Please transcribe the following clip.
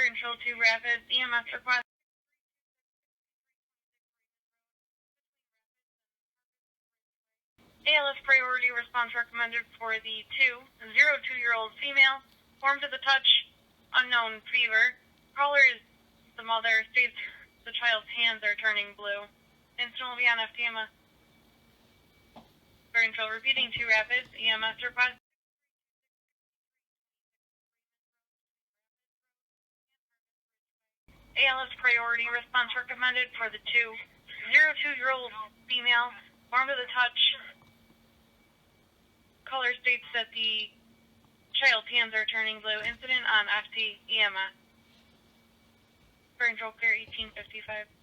Control 2 Rapids EMS request. ALS priority response recommended for the 2-02-year-old female. Warm to the touch, unknown fever. Caller is the mother, states the child's hands are turning blue. Incident will be on FTMA. Control repeating 2 Rapids EMS request. ALS priority response recommended for the 2-02-year-old female. Warm to the touch. Caller states that the child's hands are turning blue. Incident on FTEMA. Control clear 1855.